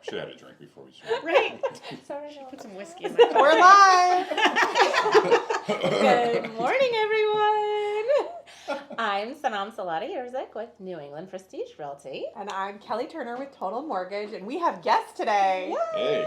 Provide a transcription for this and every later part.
Should have had a drink before we started. Right. Sorry, no. Put some whiskey in my coffee. We're live. Good morning, everyone. I'm Sanam Solati, Yurczyk with New England Prestige Realty. And I'm Kelly Turner with Total Mortgage, and we have guests today. Hey.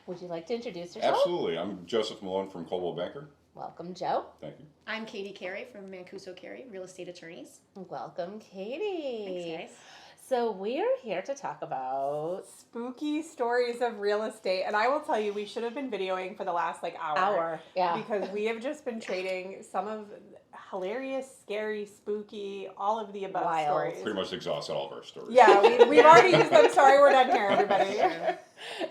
Would you like to introduce yourself? Absolutely. I'm Joseph Malone from Coldwell Banker. Welcome, Joe. Thank you. I'm Katie Carey from Mancuso Carey Real Estate Attorneys. Welcome, Katie. Thanks, guys. So we're here to talk about Spooky stories of real estate. And I will tell you, we should have been videoing for the last hour. Yeah. Because we have just been trading some of hilarious, scary, spooky, all of the above Wild. stories. Pretty much exhausted all of our stories. Yeah, we've already used them. Sorry, we're done here, everybody.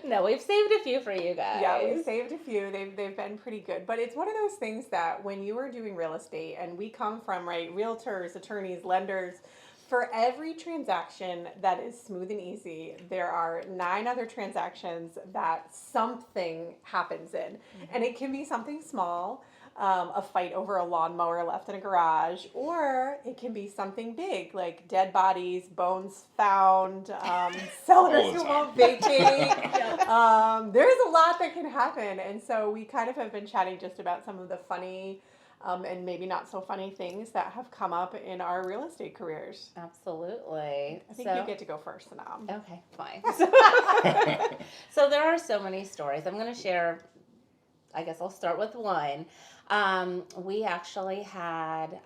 No, we've saved a few for you guys. Yeah, we've saved a few. They've been pretty good. But it's one of those things that when you are doing real estate, and we come from, right, realtors, attorneys, lenders, for every transaction that is smooth and easy, there are 9 other transactions that something happens in. Mm-hmm. And it can be something small, a fight over a lawnmower left in a garage, or it can be something big, like dead bodies, bones found, sellers who won't vacate. There's a lot that can happen. And so we kind of have been chatting just about some of the funny and maybe not so funny things that have come up in our real estate careers. Absolutely. I think you get to go first, Sanam. Okay, fine. So there are so many stories. I'm going to share, I guess I'll start with one. We actually had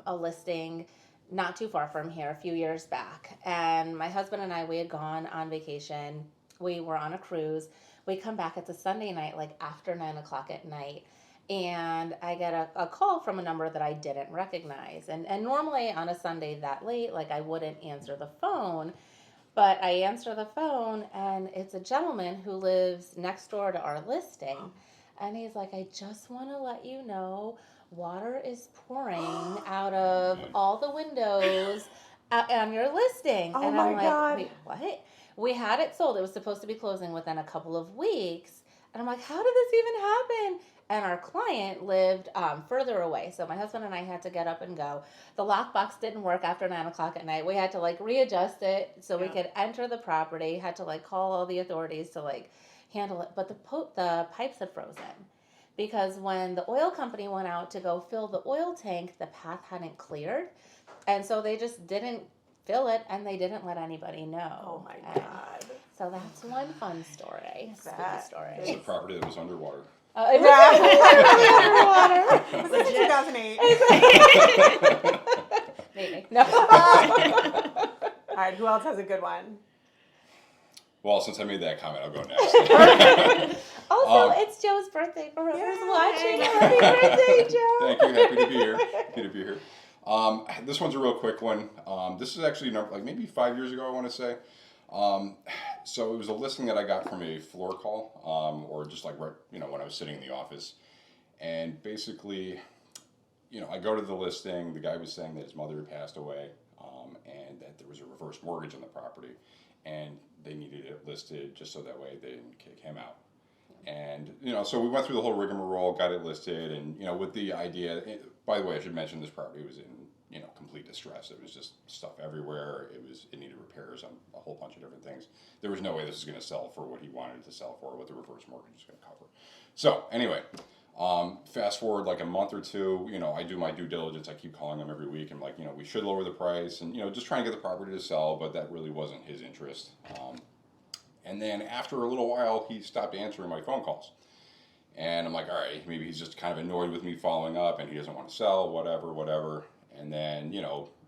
a listing not too far from here a few years back. And my husband and I, we had gone on vacation. We were on a cruise. We come back, it's a Sunday night, like after 9 o'clock at night. And I get a call from a number that I didn't recognize. And normally on a Sunday that late, like I wouldn't answer the phone. But I answer the phone, and it's a gentleman who lives next door to our listing. And he's like, I just want to let you know, water is pouring out of all the windows on your listing. Oh, and my I'm like, God. wait, what? We had it sold. It was supposed to be closing within a couple of weeks. And I'm like, how did this even happen? And our client lived further away. So my husband and I had to get up and go. The lockbox didn't work after 9 o'clock at night. We had to readjust it so we could enter the property. Had to call all the authorities to handle it. But the pipes had frozen because when the oil company went out to go fill the oil tank, the path hadn't cleared. And so they just didn't fill it, and they didn't let anybody know. Oh, my God. So that's one fun story. Spooky story. It's a property that was underwater. It was underwater. Was this in 2008? Maybe. No. All right, who else has a good one? Well, since I made that comment, I'll go next. Also, it's Joe's birthday for whoever's watching. Happy birthday, Joe. Thank you. Happy to be here. Happy to be here. This one's a real quick one. This is actually maybe 5 years ago, I want to say. So it was a listing that I got from a floor call, or just right, when I was sitting in the office. And basically, I go to the listing. The guy was saying that his mother had passed away, and that there was a reverse mortgage on the property, and they needed it listed just so that way they didn't kick him out. And, so we went through the whole rigmarole, got it listed, and, with the idea, by the way, I should mention this property was in, complete distress. It was just stuff everywhere. It needed repairs on a whole bunch of different things. There was no way this was going to sell for what he wanted it to sell for, what the reverse mortgage was going to cover. So, anyway, fast forward a month or two, I do my due diligence. I keep calling him every week. I'm like, we should lower the price and, just trying to get the property to sell, but that really wasn't his interest. And then after a little while, he stopped answering my phone calls. And I'm like, all right, maybe he's just kind of annoyed with me following up and he doesn't want to sell, whatever. And then,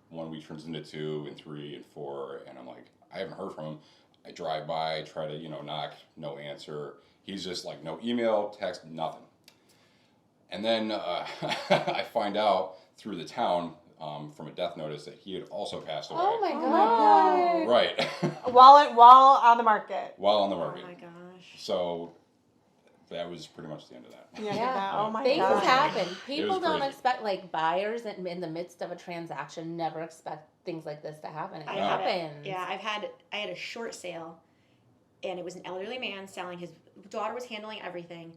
1 week turns into 2 and 3 and 4. And I'm like, I haven't heard from him. I drive by, try to, knock, no answer. He's just no email, text, nothing. And then I find out through the town from a death notice that he had also passed away. Oh, my God. Right. While on the market. While on the market. Oh, my gosh. So that was pretty much the end of that. Yeah. Oh my Things God. happen. People don't crazy. expect, buyers in the midst of a transaction never expect things like this to happen. It I happens. had a short sale, and it was an elderly man selling. His daughter was handling everything,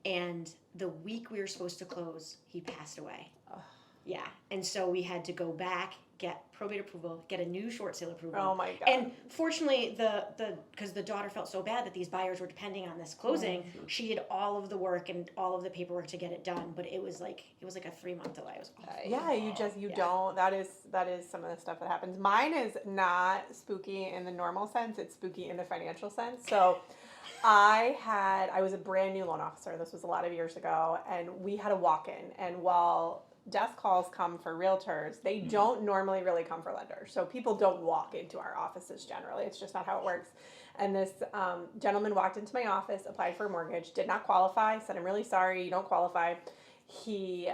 and the week we were supposed to close, he passed away. Yeah, and so we had to go back, get probate approval, get a new short sale approval. Oh my God. And fortunately, because the daughter felt so bad that these buyers were depending on this closing, she did all of the work and all of the paperwork to get it done. But it was like a 3-month delay. It was awful. Yeah, you don't. That is some of the stuff that happens. Mine is not spooky in the normal sense. It's spooky in the financial sense. So I was a brand new loan officer. This was a lot of years ago, and we had a walk-in. And while desk calls come for realtors, they don't normally really come for lenders. So people don't walk into our offices generally. It's just not how it works. And this gentleman walked into my office, applied for a mortgage, did not qualify, said, "I'm really sorry, you don't qualify." He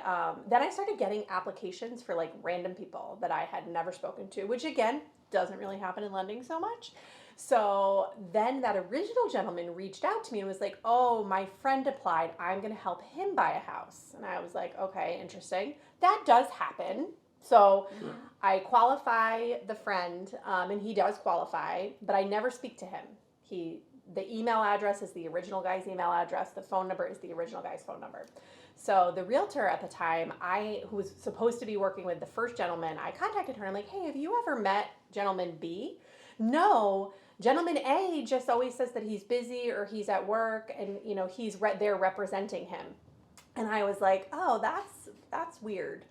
then I started getting applications for like random people that I had never spoken to, which again doesn't really happen in lending so much. So then that original gentleman reached out to me and was like, "Oh, my friend applied. I'm going to help him buy a house." And I was like, "Okay, interesting." That does happen. So I qualify the friend, and he does qualify, but I never speak to him. The email address is the original guy's email address. The phone number is the original guy's phone number. So the realtor at the time, who was supposed to be working with the first gentleman, I contacted her. I'm like, "Hey, have you ever met gentleman B?" "No. Gentleman A just always says that he's busy or he's at work, and he's there representing him." And I was like, "Oh, that's weird.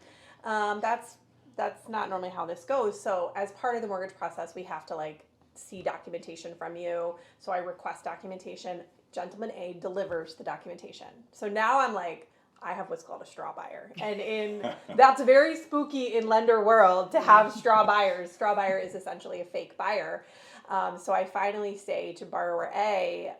That's not normally how this goes." So as part of the mortgage process, we have to like see documentation from you. So I request documentation. Gentleman A delivers the documentation. So now I'm like, I have what's called a straw buyer. And that's very spooky in lender world to have straw buyers. Straw buyer is essentially a fake buyer. So I finally say to borrower A,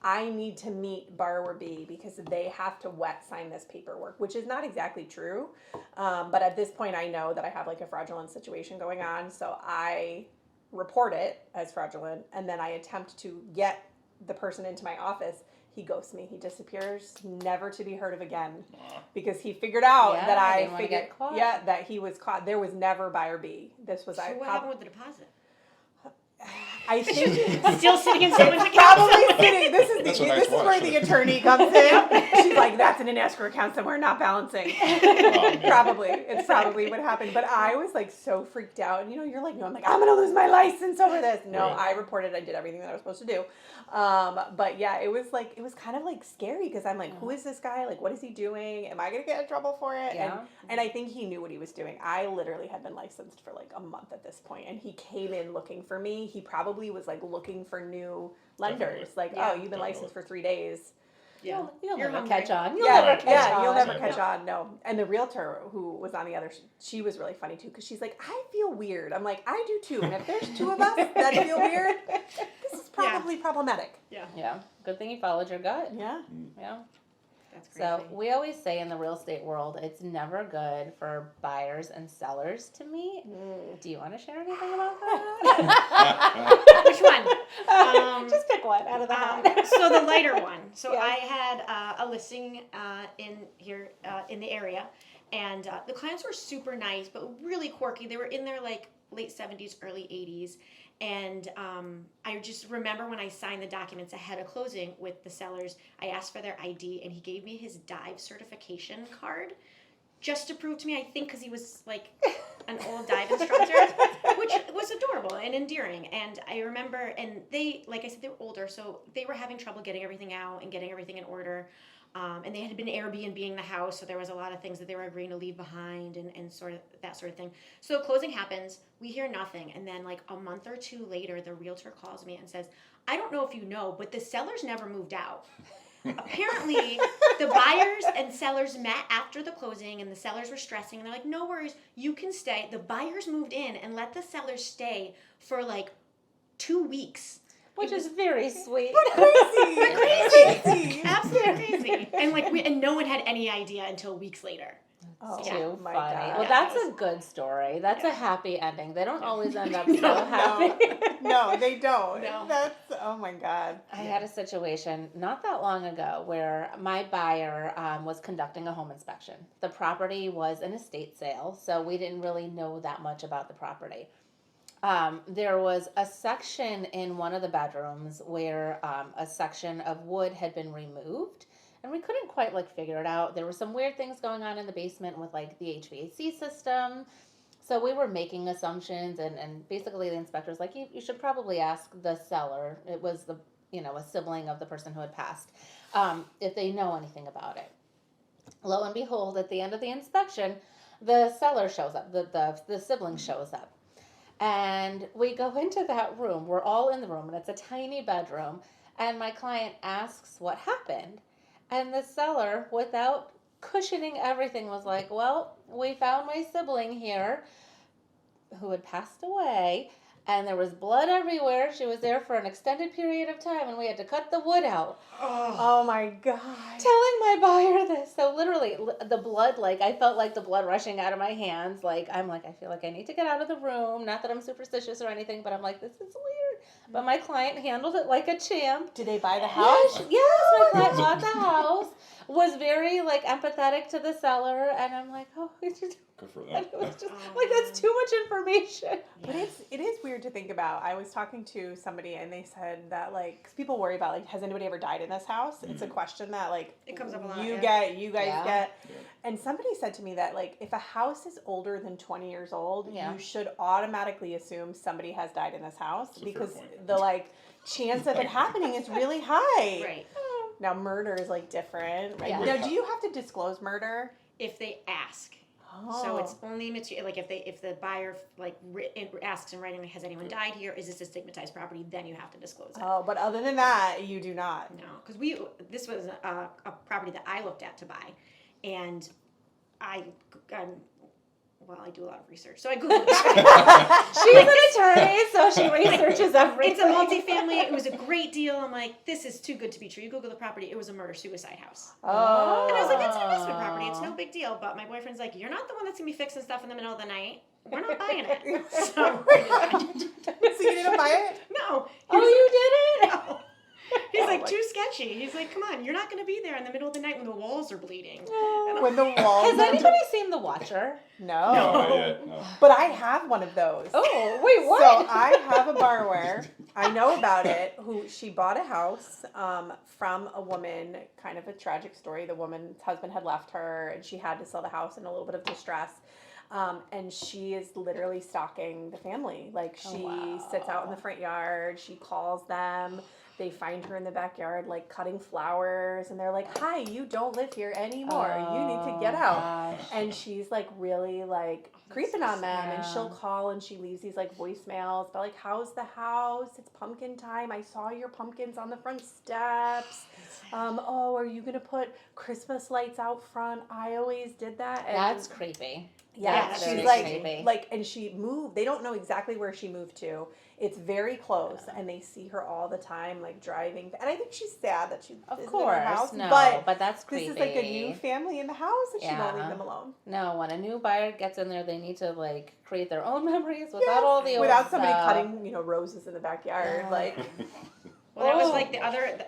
I need to meet borrower B because they have to wet sign this paperwork, which is not exactly true. But at this point, I know that I have like a fraudulent situation going on. So I report it as fraudulent, and then I attempt to get the person into my office. He ghosts me. He disappears, never to be heard of again, because he figured out that that he was caught. There was never buyer B. This was So what happened with the deposit? I think Still sitting in someone's account. probably sitting. This is That's a nice watch. where the attorney comes in. She's like, "That's in an escrow account somewhere, not balancing." Probably, it's probably what happened. But I was like so freaked out, and you're like, "No," I'm like, "I'm gonna lose my license over this." No, Right. I reported. I did everything that I was supposed to do. But yeah, it was kind of like scary because I'm like, "Who is this guy? Like, what is he doing? Am I gonna get in trouble for it?" Yeah. And I think he knew what he was doing. I literally had been licensed for like a month at this point, and he came in looking for me. He probably was like looking for new lenders. Definitely. Like, "Oh, you've been licensed for 3 days." Yeah. You'll You're never hungry. catch on. You'll Yeah, never catch on. you'll never on. catch on. No. And the realtor who was on the other, she was really funny too, because she's like, "I feel weird." I'm like, "I do too. And if there's 2 of us that feel weird, this is probably problematic." Yeah. Good thing you followed your gut. Yeah. Yeah. That's crazy. So we always say in the real estate world, it's never good for buyers and sellers to meet. Do you want to share anything about that? Which one? Just pick one out of the hat. So the lighter one. So Yeah. I had a listing in here in the area, and the clients were super nice, but really quirky. They were in their like late 70s, early 80s. And I just remember when I signed the documents ahead of closing with the sellers, I asked for their ID, and he gave me his dive certification card just to prove to me, I think because he was like an old dive instructor, which was adorable and endearing. And I remember, and they, like I said, they were older, so they were having trouble getting everything out and getting everything in order. And they had been Airbnb-ing the house, so there was a lot of things that they were agreeing to leave behind and sort of that sort of thing. So closing happens, we hear nothing, and then like a month or 2 later, the realtor calls me and says, "I don't know if you know, but the sellers never moved out." Apparently, the buyers and sellers met after the closing, and the sellers were stressing, and they're like, "No worries, you can stay." The buyers moved in and let the sellers stay for like 2 weeks. Which is very sweet. Crazy. Absolutely crazy. And like and no one had any idea until weeks later. Oh, Too my funny. God. Well, Yeah, that's that a good story. That's a happy ending. They don't always end up so No, happy. no, they don't. No. That's, oh my God. I had a situation not that long ago where my buyer was conducting a home inspection. The property was an estate sale, so we didn't really know that much about the property. There was a section in one of the bedrooms where a section of wood had been removed, and we couldn't quite like figure it out. There were some weird things going on in the basement with like the HVAC system. So we were making assumptions, and basically the inspector's like, you should probably ask the seller. It was the, a sibling of the person who had passed, if they know anything about it. Lo and behold, at the end of the inspection, the seller shows up, the sibling shows up. And we go into that room. We're all in the room, and it's a tiny bedroom. And my client asks what happened. And the seller, without cushioning everything, was like, well, we found my sibling here who had passed away, and there was blood everywhere. She was there for an extended period of time, and we had to cut the wood out. Oh my God. Telling my buyer this. So literally, the blood, like, I felt like the blood rushing out of my hands. Like, I'm like, I feel like I need to get out of the room. Not that I'm superstitious or anything, but I'm like, this is weird. But my client handled it like a champ. Did they buy the house? Yes, my client bought the house. Was very, like, empathetic to the seller. And I'm like, oh, it's just... Good for them. And it was just, like, that's too much information. But it is weird to think about. I was talking to somebody and they said that, like, 'cause people worry about, like, has anybody ever died in this house? It's a question that, like, It comes up a lot, you yeah. you guys get. And somebody said to me that, like, if a house is older than 20 years old, you should automatically assume somebody has died in this house, That's a because fair point. the, like, chance of it happening is really high. Right. Now, murder is, like, different, right? Yeah. Now, do you have to disclose murder? If they ask. Oh. So it's only material, like if the buyer like asks in writing, has anyone died here? Is this a stigmatized property? Then you have to disclose it. Oh, but other than that, you do not. No, because this was a property that I looked at to buy, and I do a lot of research, so I googled it. She's an attorney, so she researches everything. It's a multifamily. It was a great deal. I'm like, this is too good to be true. You Google the property. It was a murder-suicide house. Oh. And I was like, it's an investment property. It's no big deal. But my boyfriend's like, you're not the one that's going to be fixing stuff in the middle of the night. We're not buying it. So So you didn't buy it? no. Oh, you did it? No. He's like, too sketchy. He's like, come on, you're not going to be there in the middle of the night when the walls are bleeding. When the walls. Has anybody seen The Watcher? No. No, not yet. No. But I have one of those. Oh, wait, what? So I have a borrower. I know about it. Who she bought a house from a woman. Kind of a tragic story. The woman's husband had left her, and she had to sell the house in a little bit of distress. And she is literally stalking the family. Like, she sits out in the front yard. She calls them. They find her in the backyard, like, cutting flowers. And they're like, hi, you don't live here anymore. You need to get out. Gosh. And she's, like, really, like, creeping on them. Yeah. And she'll call and she leaves these, like, voicemails. But, like, how's the house? It's pumpkin time. I saw your pumpkins on the front steps. Oh, are you going to put Christmas lights out front? I always did that. And That's creepy. yeah, That's she's very creepy. like, and she moved. They don't know exactly where she moved to. It's very close, and they see her all the time, like, driving. And I think she's sad that she Of isn't course, in her house. no, but that's creepy. this is like a new family in the house, and she won't leave Yeah. them alone. No, when a new buyer gets in there, they need to, like, create their own memories without all the old Without somebody stuff. cutting, roses in the backyard, Yeah. like. Well, that was Oh. like the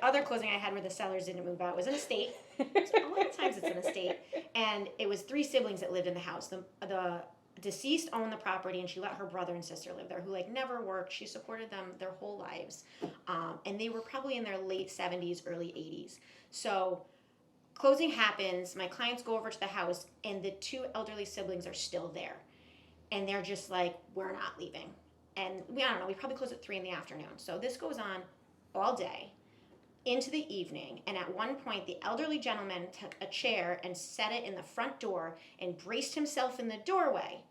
other closing I had where the sellers didn't move out. It was an estate. So a lot of times it's an estate, and it was 3 siblings that lived in the house. The deceased owned the property, and she let her brother and sister live there, who like never worked. She supported them their whole lives, and they were probably in their late 70s, early 80s. So closing happens. My clients go over to the house, and the 2 elderly siblings are still there, and they're just like, we're not leaving. And I don't know. We probably close at 3 in the afternoon. So this goes on all day into the evening, and at one point the elderly gentleman took a chair and set it in the front door and braced himself in the doorway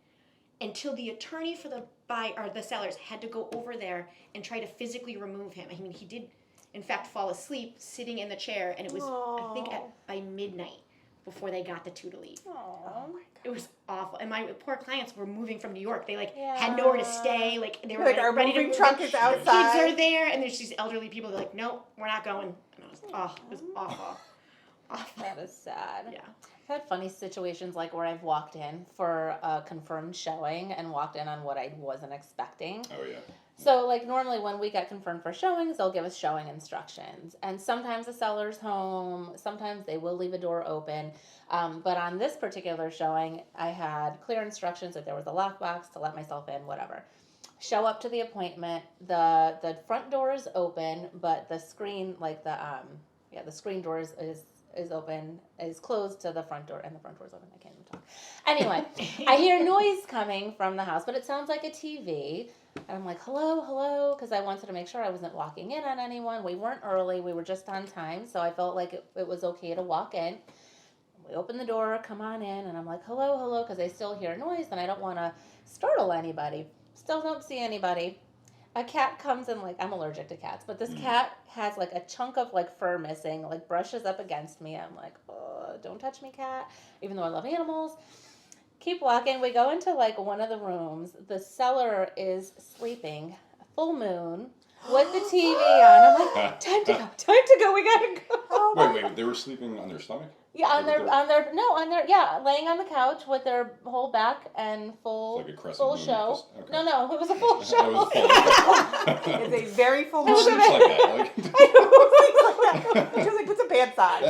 until the attorney for the sellers had to go over there and try to physically remove him. I mean, he did in fact fall asleep sitting in the chair, and it was I think by midnight before they got the 2 to leave. Aww. It was awful, and my poor clients were moving from New York. They Yeah. had nowhere to stay. Like they were Like, our ready to moving move. truck is The outside. kids are there, and there's these elderly people. They're like, nope, we're not going. And it was awful. Awful. That is sad. Yeah. I've had funny situations like where I've walked in for a confirmed showing and walked in on what I wasn't expecting. Oh, yeah. So, like, normally when we get confirmed for showings, they'll give us showing instructions. And sometimes the seller's home, sometimes they will leave a door open. But on this particular showing, I had clear instructions that there was a lockbox to let myself in, whatever. Show up to the appointment. The front door is open, but the screen, like the screen door is is closed to the front door, and the front door's open. I can't even talk. Anyway, I hear noise coming from the house, but it sounds like a TV. And I'm like, hello, because I wanted to make sure I wasn't walking in on anyone. We weren't early. We were just on time, so I felt like it was okay to walk in. We open the door, come on in, and I'm like, hello, because I still hear noise, and I don't want to startle anybody. Still don't see anybody. A cat comes in, like, I'm allergic to cats, but this cat has, like, a chunk of, like, fur missing, like, brushes up against me. I'm like, oh, don't touch me, cat, even though I love animals. Keep walking. We go into, like, one of the rooms. The seller is sleeping, full moon, with the TV on. I'm like, time to go, we gotta go. Wait, they were sleeping on their stomach? Yeah, laying on the couch with their whole back and full, like a crescent full moon, show. okay. No, it was a full show. It's a very full moon. Sleeps like that. Just like put some pants on.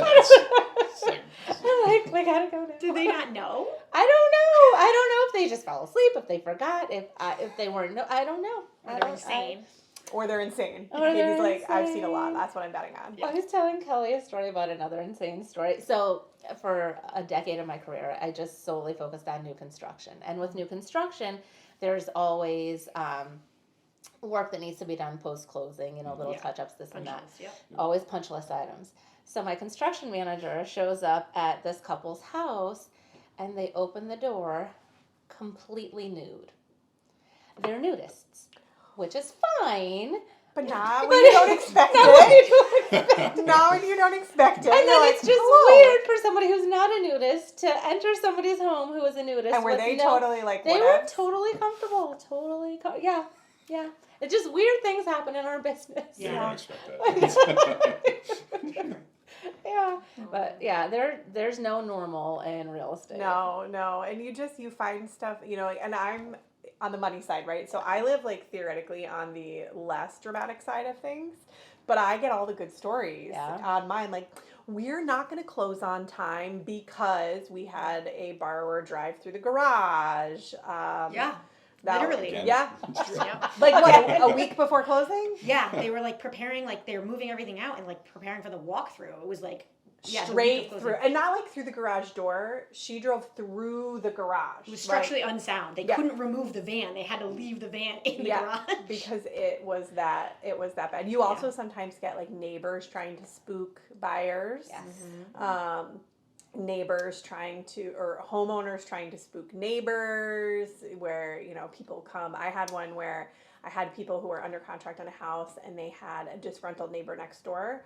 I'm like, we gotta go now. Did they not know? I don't know if they just fell asleep, if they forgot, if they weren't. I don't know. They're insane. Or they're insane. Or they're Katie's like, I've seen a insane. lot. That's what I'm betting on. I was telling Kelly a story about another insane story. So for a decade of my career, I just solely focused on new construction. And with new construction, there's always work that needs to be done post-closing, little touch-ups, this and that. Yep. Always punch list items. So my construction manager shows up at this couple's house, and they open the door completely nude. They're nudists, which is fine. But not when you don't expect it. Not when you don't expect it. And then You're it's like, just hello. weird for somebody who's not a nudist to enter somebody's home who is a nudist. And were with they no- totally like, They what were else? totally comfortable. Yeah. It's just weird things happen in our business. Yeah, Yeah. I don't expect that. Yeah. But yeah, there's no normal in real estate. No. And you find stuff, and I'm on the money side, right? So I live like theoretically on the less dramatic side of things, but I get all the good stories on mine. Like, we're not going to close on time because we had a borrower drive through the garage. Literally. Again. Yeah. Yep. Like what, a week before closing? Yeah, they were like preparing, like they were moving everything out and like preparing for the walkthrough. It was like the week of Straight closing. through, and not like through the garage door. She drove through the garage. It was structurally unsound. They Yeah. couldn't remove the van. They had to leave the van in the garage. because it was that bad. You also sometimes get like neighbors trying to spook buyers. Yes. Neighbors or homeowners trying to spook neighbors, where people come. I had one where I had people who were under contract on a house and they had a disgruntled neighbor next door.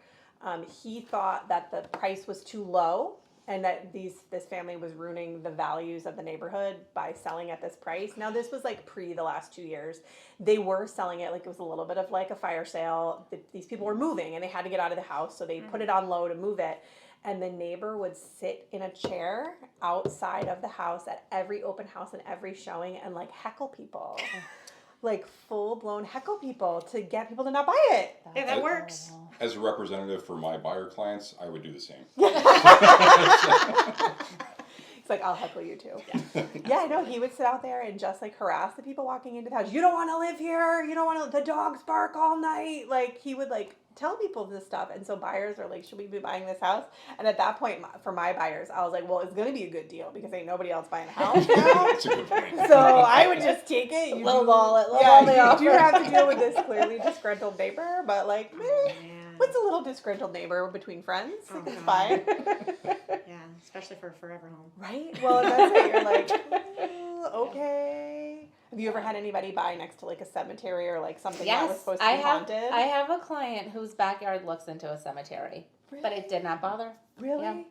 He thought that the price was too low and that this family was ruining the values of the neighborhood by selling at this price. Now, this was like pre the last 2 years. They were selling it like it was a little bit of like a fire sale. These people were moving and they had to get out of the house, so they put it on low to move it. And the neighbor would sit in a chair outside of the house at every open house and every showing and like heckle people. Like full-blown heckle people to get people to not buy it. Yeah, that works. As a representative for my buyer clients, I would do the same. It's like, I'll heckle you too. Yeah, I know. He would sit out there and just like harass the people walking into the house. You don't want to live here. You don't want to, the dogs bark all night. Like, he would like tell people this stuff. And so buyers are like, should we be buying this house? And at that point, for my buyers, I was like, well, it's going to be a good deal because ain't nobody else buying a house now. That's a good point. So I would just take it. Lowball it. Yeah, you do have to deal with this clearly disgruntled neighbor, but like, Man. what's a little disgruntled neighbor between friends? Like, it's God. fine. Yeah, especially for a forever home. Right? Well, that's it. You're like, okay. Have you ever had anybody buy next to like a cemetery or like something that was Yes, supposed to be haunted? I have a client whose backyard looks into a cemetery, but it did not bother. Really? Yeah.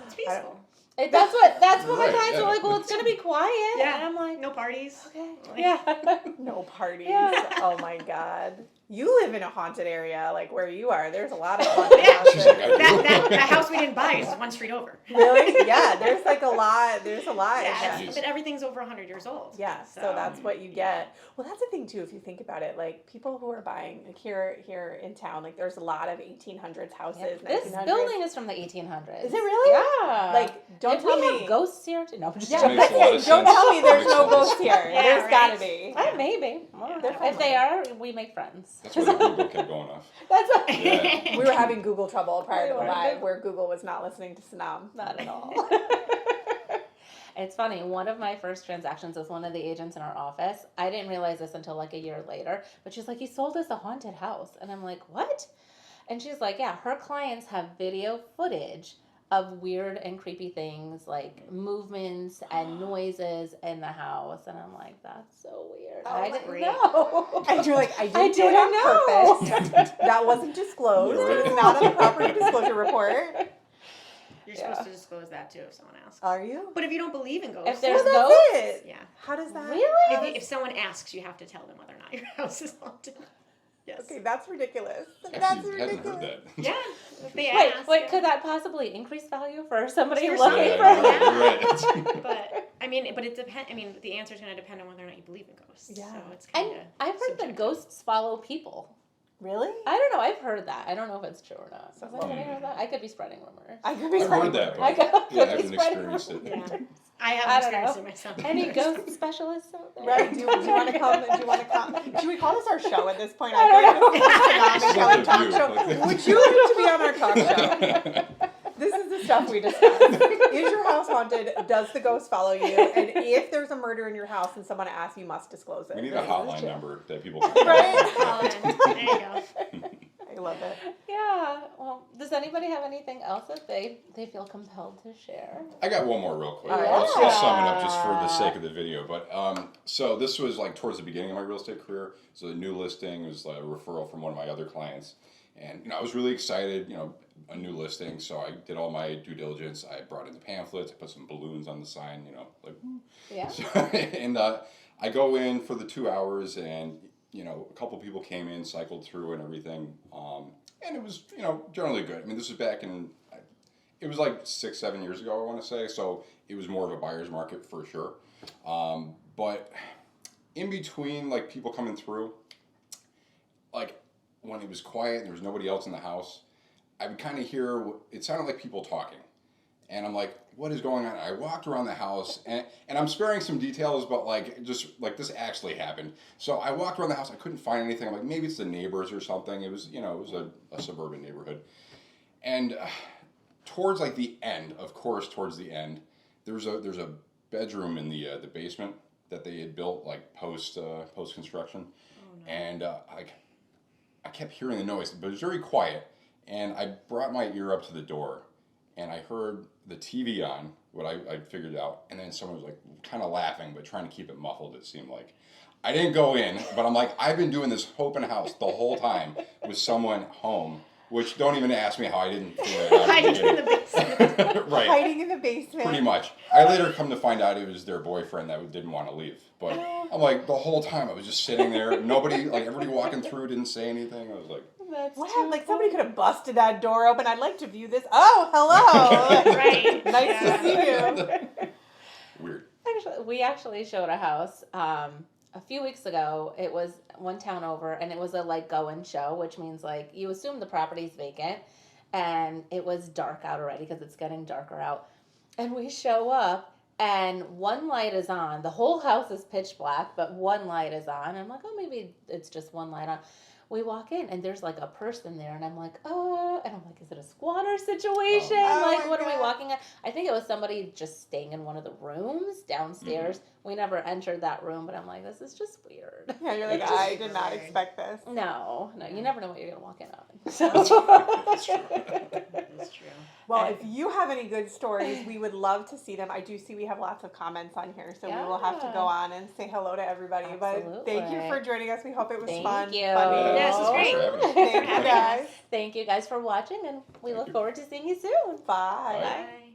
It's peaceful. That's what my Right, clients yeah. are like. Well, it's gonna be quiet. Yeah. And I'm like, No parties. okay, Like- yeah. No parties. Yeah. Oh my God. You live in a haunted area like where you are. There's a lot of haunted Yeah. houses. She's like, I do. That house we didn't buy is one street over. Really? Yeah, there's like a lot. There's a lot. Yeah, Jeez. but everything's over 100 years old. Yeah, so that's what you get. Well, that's the thing too. If you think about it, like people who are buying like here in town, like there's a lot of 1800s houses, This building is from the 1800s. Is it really? Yeah. Like, don't if tell we me. have ghosts here? No, I'm just Yeah, joking. Makes a lot of don't sense. tell me there's Makes a no lot of ghosts here. Yeah, There's right. gotta be. Maybe. I don't They're know. from If they are, we make friends. That's why the Google kept going off. That's Yeah. We were having Google trouble prior to the We were. live, where Google was not listening to Sanam. Not at all. It's funny. One of my first transactions was one of the agents in our office. I didn't realize this until like a year later, but she's like, "You sold us a haunted house," and I'm like, "What?" And she's like, "Yeah, her clients have video footage of weird and creepy things like movements and noises in the house," and I'm like, "That's so weird." Oh, I didn't great. know. And you're like, I I didn't do it on didn't know. purpose. That wasn't disclosed. Right. It was not on the property disclosure report. You're Yeah. supposed to disclose that too if someone asks. Are you? But if you don't believe in ghosts, If there's Well, ghosts, that's it. yeah. How does that? Really? If someone asks, you have to tell them whether or not your house is haunted. Yes. Okay, that's ridiculous. Actually, That's hadn't ridiculous. heard that. Yeah. If they Wait, ask. wait, could that possibly increase value for somebody For looking Yeah, for? you're right. But I mean, but it depends. I mean, the answer is going to depend on whether or not you believe in ghosts. Yeah. So it's kind And of. I've heard that ghosts follow people. Really? I don't know. I've heard that. I don't know if it's true or not. Has Well, anybody heard that? I could be spreading rumors. I could be I've heard that, I but could yeah, I be haven't spreading experienced it. rumors. Yeah. I I haven't don't experienced know. it myself. Any ghost specialists out there? Right? Do you want to come? Do you want to come? Should we call this our show at this point? I don't feel like this is This a is talk like show. The View. Would you like to be on our talk show? This is the stuff we discuss. Is your house haunted? Does the ghost follow you? And if there's a murder in your house and someone asks, you must disclose it. We need This a is hotline true. number that people can call. Right? There you go. I love it. Yeah. Well, does anybody have anything else that they feel compelled to share? I got one more real quick. All right. I'll sum it up just for the sake of the video. But so this was like towards the beginning of my real estate career. So the new listing was a referral from one of my other clients, and I was really excited. A new listing. So I did all my due diligence. I brought in the pamphlets. I put some balloons on the sign. Like. Yeah. So, and I go in for the 2 hours, and a couple people came in, cycled through and everything, and it was generally good. I mean, this was back in. It was like 6-7 years ago, I want to say. So it was more of a buyer's market for sure. But in between, like people coming through, like when it was quiet and there was nobody else in the house, I would kind of hear, it sounded like people talking. And I'm like, what is going on? I walked around the house, and I'm sparing some details, but just this actually happened. So I walked around the house, I couldn't find anything. I'm like, maybe it's the neighbors or something. It was, it was a suburban neighborhood. And towards the end, of course, there's a bedroom in the basement that they had built post construction. Oh, no. And I kept hearing the noise, but it was very quiet. And I brought my ear up to the door, and I heard the TV on, what I figured out, and then someone was kind of laughing, but trying to keep it muffled, it seemed like. I didn't go in, but I'm like, I've been doing this open house the whole time with someone home, which don't even ask me how I didn't figure it out. Hiding in the basement. Right. Hiding in the basement. Pretty much. I later come to find out it was their boyfriend that didn't want to leave. But I'm like, the whole time I was just sitting there. Nobody, everybody walking through didn't say anything. I was like, That's What too happened? Somebody funny. could have busted that door open. I'd like to view this. Oh, hello. Right. Nice Yeah. to see you. weird. We actually showed a house a few weeks ago. It was one town over, and it was a go-in show, which means you assume the property's vacant, and it was dark out already because it's getting darker out. And we show up, and one light is on. The whole house is pitch black, but one light is on. I'm like, oh, maybe it's just one light on. We walk in, and there's a person there, and I'm like, oh, and I'm like, is it a squatter situation? Oh my What are we God. walking at? I think it was somebody just staying in one of the rooms downstairs. We never entered that room, but I'm like, this is just weird. Yeah, you're like, I did not expect this. No, you never know what you're gonna walk in on. So. That's true. That's true. Well, if you have any good stories, we would love to see them. I do see we have lots of comments on here, so we will have to Yeah. go on and say hello to everybody. But thank you Absolutely. for joining us. We hope it was Thank fun. you. Funny. Yes, it's great. Thanks for having us. Thank you guys. Thank you guys for watching, and we look you. forward to seeing you soon. Bye. Bye. Bye.